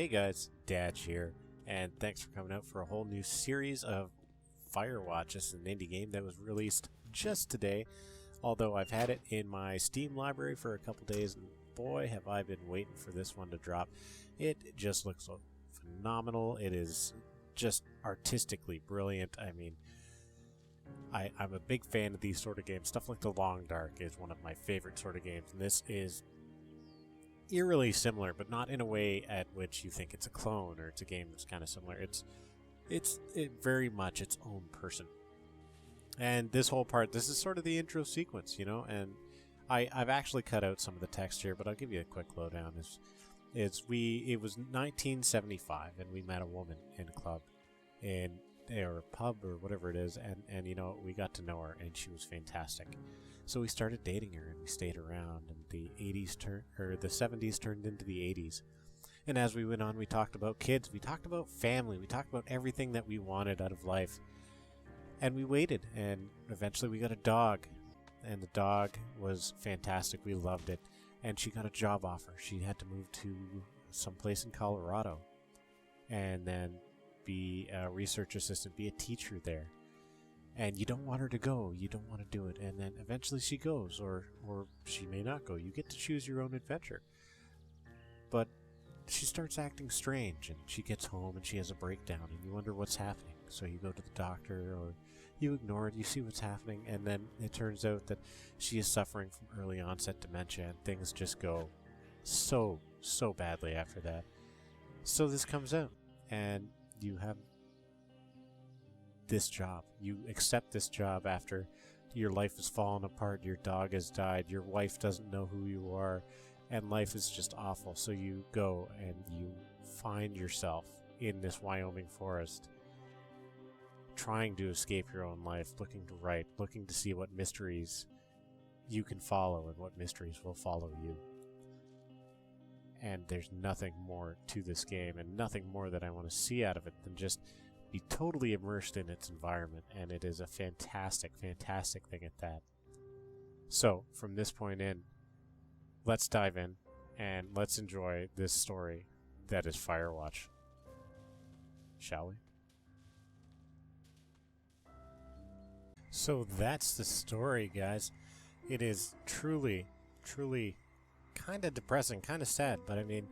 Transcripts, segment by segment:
Hey guys, Dad here, and thanks for coming out for a whole new series of Firewatch. This is an indie game that was released just today, although I've had it in my Steam library for a couple days, and boy have I been waiting for this one to drop. It just looks phenomenal. It is just artistically brilliant. I mean, I'm a big fan of these sort of games. Stuff like The Long Dark is one of my favorite sort of games, and this is eerily similar, but not in a way at which you think it's a clone or it's a game that's kind of similar. It's very much its own person. And this whole part, this is sort of the intro sequence, you know, and I've actually cut out some of the text here, but I'll give you a quick lowdown. It was 1975, and we met a woman in a club, or a pub or whatever it is, and you know, we got to know her, and she was fantastic. So we started dating her, and we stayed around, and the 70s turned into the 80s. And as we went on, we talked about kids, we talked about family, we talked about everything that we wanted out of life. And we waited, and eventually we got a dog, and the dog was fantastic. We loved it. And she got a job offer. She had to move to someplace in Colorado, and then be a research assistant, be a teacher there. And you don't want her to go, you don't want to do it, and then eventually she goes, or she may not go. You get to choose your own adventure. But she starts acting strange, and she gets home and she has a breakdown, and you wonder what's happening. So you go to the doctor, or you ignore it, you see what's happening, and then it turns out that she is suffering from early onset dementia, and things just go so badly after that. So this comes out, and you have this job. You accept this job after your life has fallen apart, your dog has died, your wife doesn't know who you are, and life is just awful. So you go and you find yourself in this Wyoming forest, trying to escape your own life, looking to write, looking to see what mysteries you can follow and what mysteries will follow you. And there's nothing more to this game, and nothing more that I want to see out of it than just be totally immersed in its environment, and it is a fantastic thing at that. So, from this point in, let's dive in, and let's enjoy this story that is Firewatch. Shall we? So that's the story, guys. It is truly kind of depressing, kind of sad, but I mean,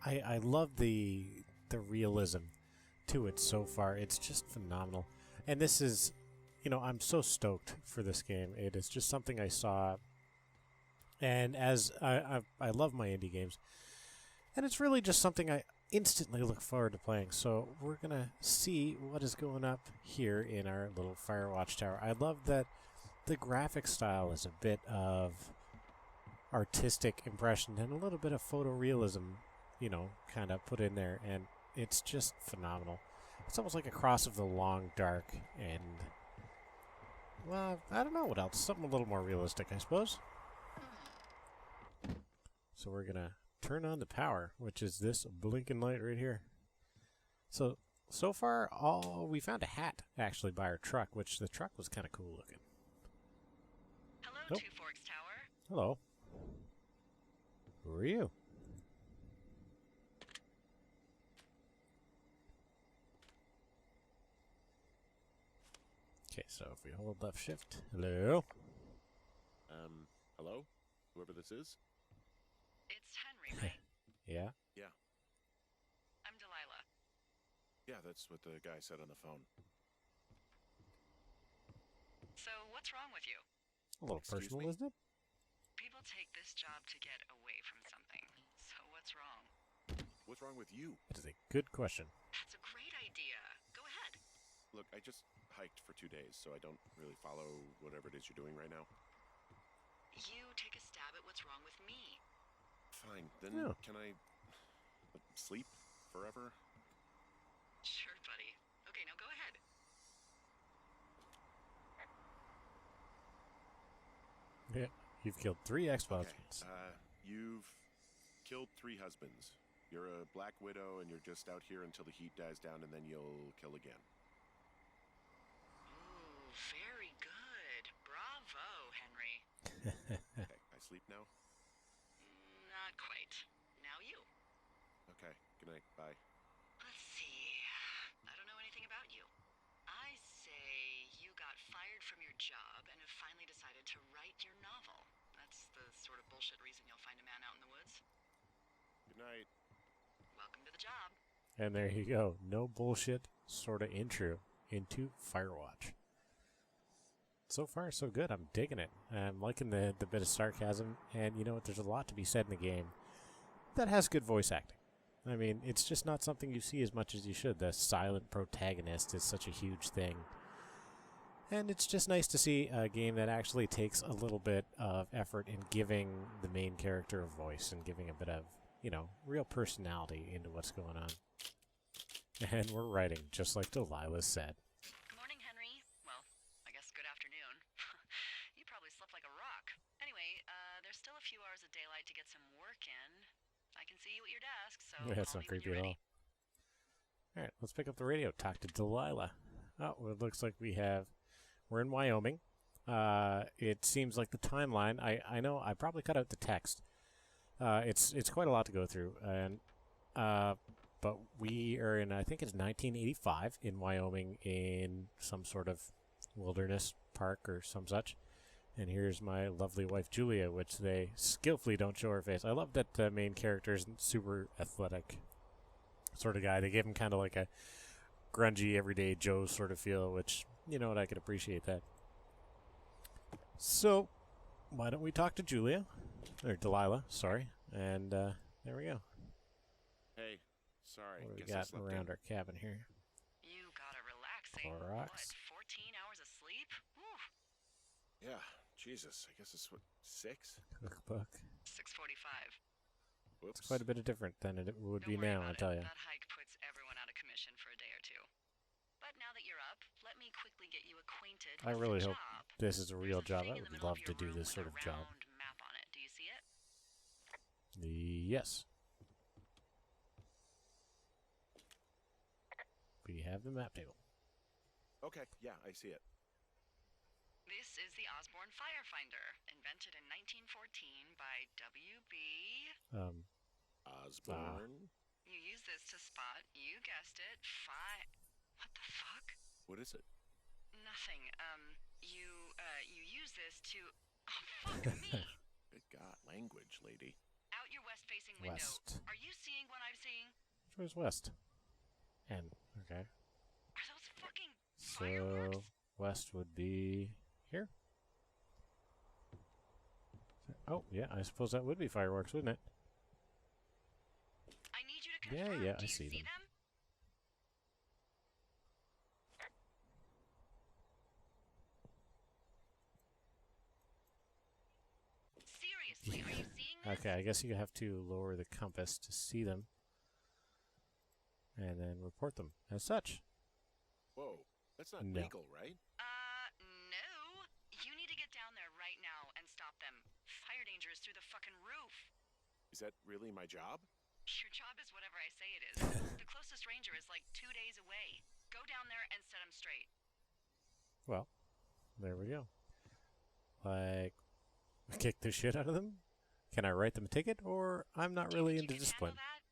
I love the realism to it so far. It's just phenomenal. And this is, you know, I'm so stoked for this game. It is just something I saw, and as I love my indie games, and it's really just something I instantly look forward to playing. So we're gonna see what is going up here in our little Firewatch tower. I love that the graphic style is a bit of artistic impression and a little bit of photorealism, you know, kind of put in there, and it's just phenomenal. It's almost like a cross of The Long Dark and, well, I don't know what else. Something a little more realistic, I suppose. So we're gonna turn on the power, which is this blinking light right here. So far, we found a hat, actually, by our truck, which the truck was kind of cool looking. Hello, Nope. Two Forks Tower. Hello. Who are you? Okay, so if we hold left shift. Hello? Hello? Whoever this is? It's Henry, right? Yeah? Yeah. I'm Delilah. Yeah, that's what the guy said on the phone. So, what's wrong with you? A little Excuse personal, me? isn't it? People take this job to get away from something. So, what's wrong? What's wrong with you? It is a good question. That's a great idea. Go ahead. Look, I just hiked for 2 days, so I don't really follow whatever it is you're doing right now. You take a stab at what's wrong with me. Fine, then Yeah. can I sleep forever? Sure, buddy. Okay, now go ahead. Yeah. You've killed 3 Xbox. You've killed 3 husbands. You're a black widow, and you're just out here until the heat dies down, and then you'll kill again. Ooh, very good. Bravo, Henry. Okay, I sleep now? Not quite. Now you. Okay, Good night. Bye. Let's see. I don't know anything about you. I say you got fired from your job and have finally decided to write your novel. That's the sort of bullshit reason you'll find a man out in the woods. Good night. Welcome to the job. And there you go. No bullshit sort of intro into Firewatch. So far, so good. I'm digging it. I'm liking the bit of sarcasm. And you know what? There's a lot to be said in the game that has good voice acting. I mean, it's just not something you see as much as you should. The silent protagonist is such a huge thing. And it's just nice to see a game that actually takes a little bit of effort in giving the main character a voice and giving a bit of, you know, real personality into what's going on. And we're writing, just like Delilah said. Good morning, Henry. Well, I guess good afternoon. You probably slept like a rock. Anyway, there's still a few hours of daylight to get some work in. I can see you at your desk, so Yeah, that's not creepy at all. Alright, let's pick up the radio. Talk to Delilah. Oh, well, it looks like we're in Wyoming. It seems like the timeline, I know I probably cut out the text. It's quite a lot to go through, and but we are in, I think it's 1985 in Wyoming, in some sort of wilderness park or some such. And here's my lovely wife Julia, which they skillfully don't show her face. I love that the main character isn't super athletic sort of guy. They gave him kind of like a grungy, everyday Joe sort of feel, which, you know what, I could appreciate that. So, why don't we talk to Julia? Or Delilah, sorry. And there we go. Hey, sorry. What do we Guess I got slept around in. our cabin here? You got a relaxing, Clorox. what, 14 hours of sleep? Whew. Yeah, Jesus. I guess it's what, 6? Cookbook. 6:45. Whoops. It's quite a bit different than it would Don't be worry now, I about tell it. you. That hike puts everyone out of commission for a day or two. But now that you're up, let me quickly get you acquainted I with really the hope job. this is a real There's a job. thing I in the would middle love of to your do room this with sort a of job. round map on it. Do you see it? Yes. We have the map table. Okay, yeah, I see it. This is the Osborne Firefinder, invented in 1914 by W.B. Osborne? You use this to spot, you guessed it, What the fuck? What is it? Nothing. You use this to... Oh, fuck me! Good God, language, lady. Out your west-facing window. West. Are you seeing what I'm seeing? Which was west? And, okay. Are those fucking So, fireworks? west would be here. Oh, yeah, I suppose that would be fireworks, wouldn't it? I need you to Yeah, confirm. yeah, Do I you see them. Seriously, are you seeing this? Okay, I guess you have to lower the compass to see them. And then report them as such. Whoa, that's not No. legal, right? No. You need to get down there right now and stop them. Fire danger is through the fucking roof. Is that really my job? Your job is whatever I say it is. The closest ranger is like 2 days away. Go down there and set him straight. Well, there we go. Like, kick the shit out of them? Can I write them a ticket? Or I'm not Do you really think into you can discipline. handle that?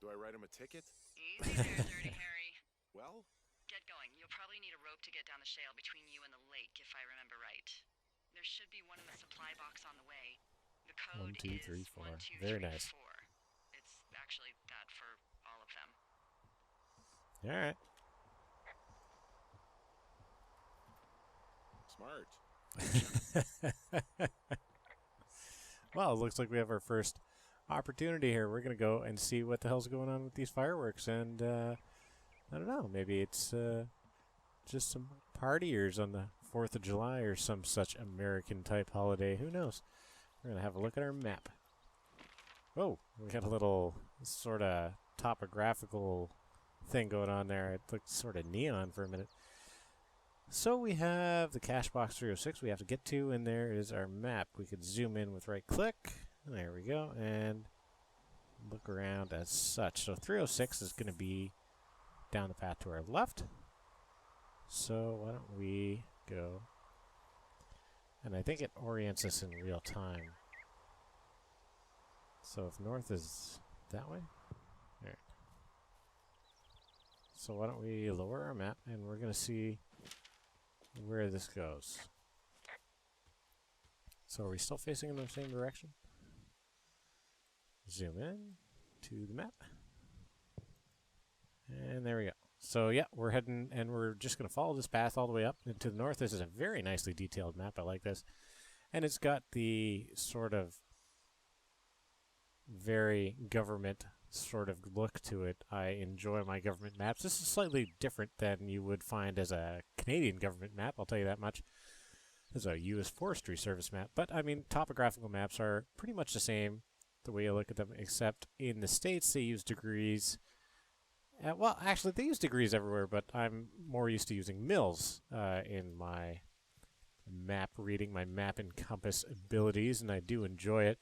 Do I write him a ticket? Easy there, Dirty Harry. Well, Get going. You'll probably need a rope to get down the shale between you and the lake, if I remember right. There should be one in the supply box on the way. The code 1, 2, 3, is 4. 1, 2, Very 3, nice. 4. It's actually that for all of them. Alright. smart. Well, it looks like we have our first opportunity here. We're going to go and see what the hell's going on with these fireworks. And, I don't know, maybe it's just some partiers on the 4th of July or some such American-type holiday. Who knows? We're going to have a look at our map. Oh, we got a little sort of topographical thing going on there. It looked sort of neon for a minute. So we have the cache box 306 we have to get to, and there is our map. We could zoom in with right click. There we go, and look around as such. So 306 is going to be down the path to our left. So why don't we go, and I think it orients us in real time. So if north is that way? Alright. So why don't we lower our map, and we're going to see where this goes. So are we still facing in the same direction? Zoom in to the map. And there we go. So yeah, we're heading, and we're just going to follow this path all the way up and to the north. This is a very nicely detailed map. I like this. And it's got the sort of very government sort of look to it. I enjoy my government maps. This is slightly different than you would find as a Canadian government map, I'll tell you that much. This is a U.S. Forestry Service map. But, I mean, topographical maps are pretty much the same the way you look at them, except in the States they use degrees. Well, actually, they use degrees everywhere, but I'm more used to using mils in my map reading, my map and compass abilities, and I do enjoy it.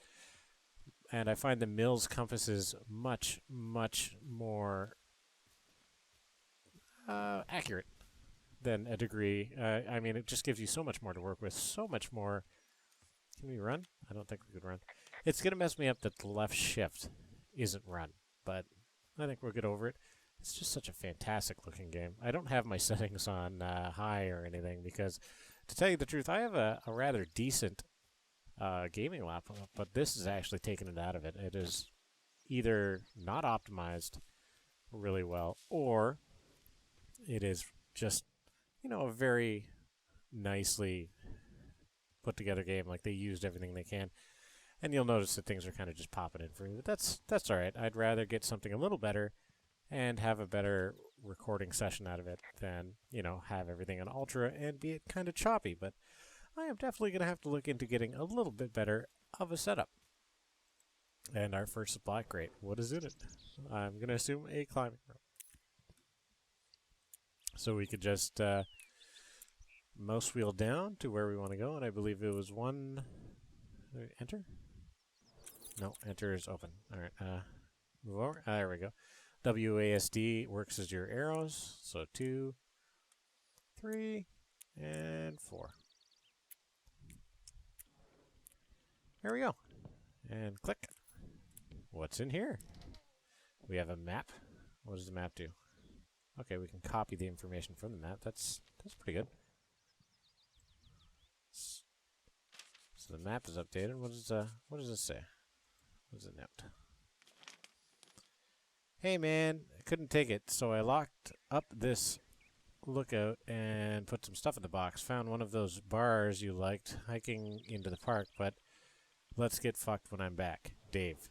And I find the mils compasses much, much more accurate than a degree. I mean, it just gives you so much more to work with, so much more. Can we run? I don't think we could run. It's going to mess me up that the left shift isn't run, but I think we'll get over it. It's just such a fantastic looking game. I don't have my settings on high or anything because, to tell you the truth, I have a rather decent gaming laptop, but this is actually taking it out of it. It is either not optimized really well, or it is just, you know, a very nicely put together game. Like, they used everything they can. And you'll notice that things are kind of just popping in for you. But that's all right. I'd rather get something a little better and have a better recording session out of it than, you know, have everything on ultra and be kind of choppy. But I am definitely going to have to look into getting a little bit better of a setup. And our first supply crate, what is in it? I'm going to assume a climbing rope. So we could just mouse wheel down to where we want to go, and I believe it was one... Enter? No, enter is open. All right, move over. There we go. WASD works as your arrows. So 2, 3, and 4. There we go. And click. What's in here? We have a map. What does the map do? Okay, we can copy the information from the map. That's pretty good. So the map is updated. What does this say? What does it note? Hey man, I couldn't take it, so I locked up this lookout and put some stuff in the box. Found one of those bars you liked hiking into the park, but let's get fucked when I'm back. Dave.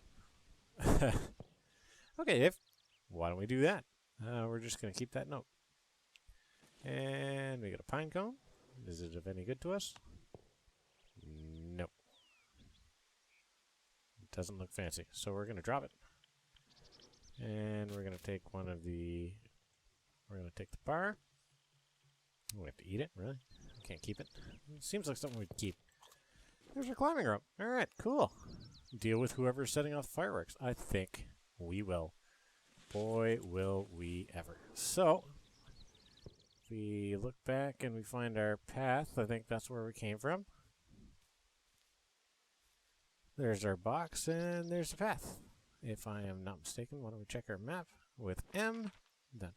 Okay, Dave. Why don't we do that? We're just going to keep that note. And we got a pine cone. Is it of any good to us? No. It doesn't look fancy. So we're going to drop it. And we're going to take one of the... We're going to take the bar. We have to eat it, really? We can't keep it. It seems like something we'd keep. There's our climbing rope. Alright, cool. Deal with whoever's setting off fireworks. I think we will. Boy, will we ever. So, if we look back and we find our path, I think that's where we came from. There's our box, and there's the path. If I am not mistaken, why don't we check our map with M. Have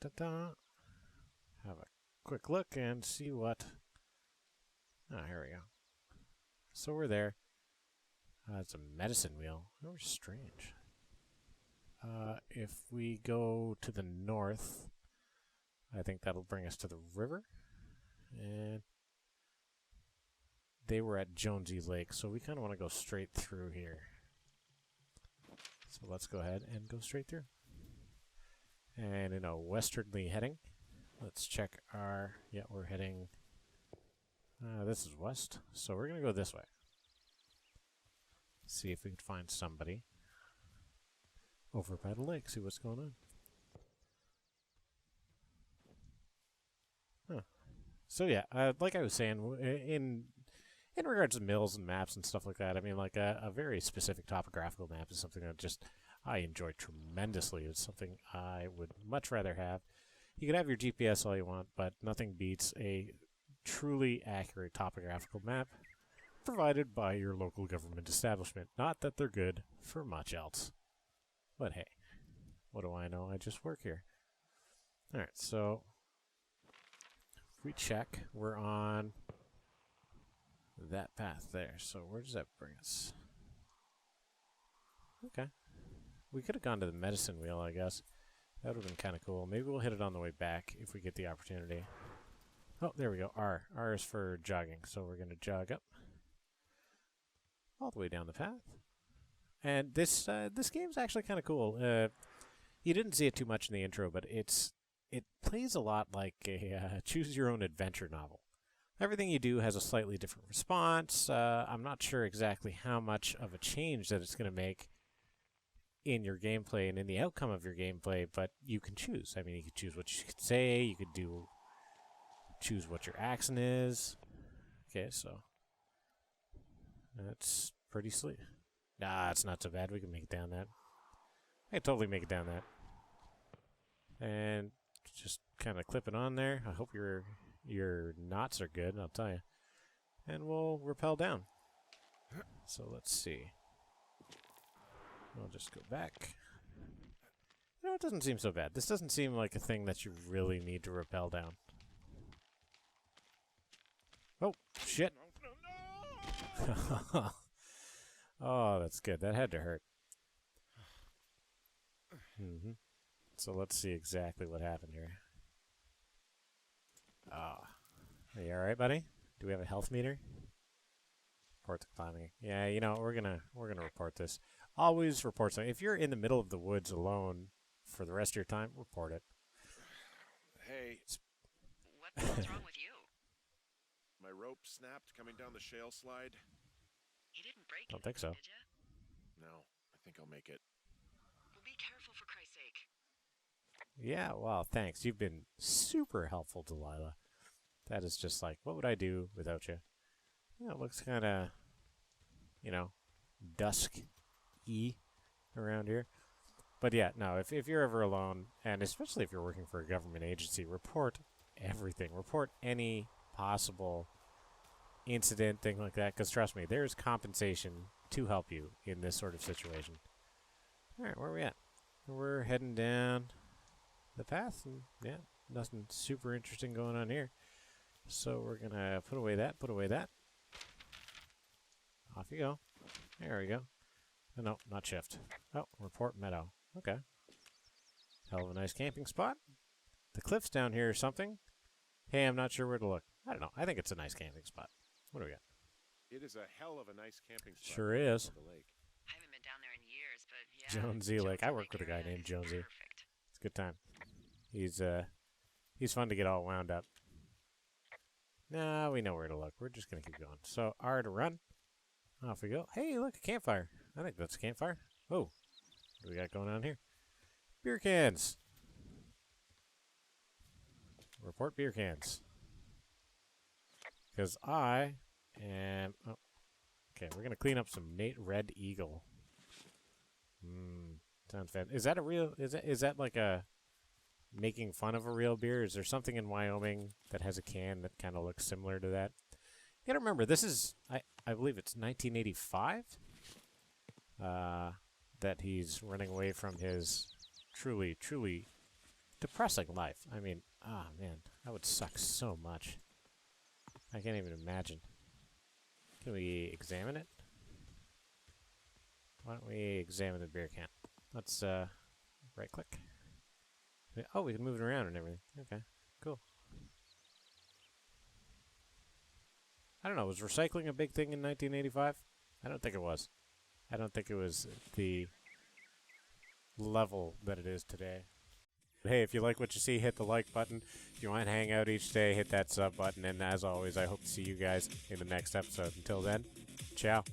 a quick look and see what... Ah, here we go. So we're there. It's a medicine wheel. That was strange. If we go to the north, I think that'll bring us to the river. And they were at Jonesy Lake, so we kind of want to go straight through here. So let's go ahead and go straight through. And in a westerly heading, let's check our... Yeah, we're heading... this is west, so we're going to go this way. See if we can find somebody over by the lake, see what's going on. Huh. So yeah, like I was saying, in regards to mills and maps and stuff like that, I mean, like a very specific topographical map is something that just I enjoy tremendously. It's something I would much rather have. You can have your GPS all you want, but nothing beats a truly accurate topographical map provided by your local government establishment. Not that they're good for much else. But hey, what do I know? I just work here. Alright, so if we check, we're on that path there. So where does that bring us? Okay. We could have gone to the medicine wheel, I guess. That would have been kind of cool. Maybe we'll hit it on the way back if we get the opportunity. Oh, there we go. R. R is for jogging. So we're going to jog up all the way down the path. And this game's actually kind of cool. You didn't see it too much in the intro, but it plays a lot like a choose-your-own-adventure novel. Everything you do has a slightly different response. I'm not sure exactly how much of a change that it's going to make in your gameplay and in the outcome of your gameplay, but you can choose. I mean, you could choose what you could say. You could choose what your accent is. Okay, so that's pretty sweet. Nah, it's not so bad. We can make it down that. I can totally make it down that. And just kind of clip it on there. I hope your knots are good, I'll tell you. And we'll rappel down. So let's see. I'll just go back. You know, it doesn't seem so bad. This doesn't seem like a thing that you really need to rappel down. Oh, shit. Oh, that's good. That had to hurt. So let's see exactly what happened here. Ah. Are you alright, buddy? Do we have a health meter? Report the climbing. Yeah, you know, we're gonna report this. Always report something. If you're in the middle of the woods alone for the rest of your time, report it. Hey, What's wrong with you? my rope snapped coming down the shale slide. You didn't break Don't think so. did you? No, I think I'll make it. Well, be careful for Christ's sake. Yeah, well, thanks. You've been super helpful, Delilah. That is just like, what would I do without you? Yeah, it looks kind of, you know, dusk-y around here. But yeah, no, if you're ever alone, and especially if you're working for a government agency, report everything. Report any possible incident, thing like that, because trust me, there's compensation to help you in this sort of situation. All right, where are we at? We're heading down the path, and yeah, nothing super interesting going on here. So we're going to put away that. Off you go. There we go. Oh, no, not shift. Oh, report meadow. Okay. Hell of a nice camping spot. The cliffs down here or something. Hey, I'm not sure where to look. I don't know. I think it's a nice camping spot. What do we got? It is a hell of a nice camping spot. Sure is. On the lake. I haven't been down there in years, but yeah. Jonesy Lake. I work with a guy area named is Jonesy. Perfect. It's a good time. He's fun to get all wound up. Nah, we know where to look. We're just going to keep going. So, R to run. Off we go. Hey, look, a campfire. I think that's a campfire. Oh, what do we got going on here? Beer cans. Report beer cans. Because I am... Oh, okay, we're going to clean up some Nate Red Eagle. Sounds bad. Is that a real... Is that like a... making fun of a real beer? Is there something in Wyoming that has a can that kind of looks similar to that? You gotta remember, this is, I believe it's 1985 that he's running away from his truly, truly depressing life. I mean, man, that would suck so much. I can't even imagine. Can we examine it? Why don't we examine the beer can? Let's right click. Oh, we can move it around and everything. Okay, cool. I don't know, was recycling a big thing in 1985? I don't think it was. I don't think it was the level that it is today. But hey, if you like what you see, hit the like button. If you want to hang out each day, hit that sub button. And as always, I hope to see you guys in the next episode. Until then, ciao.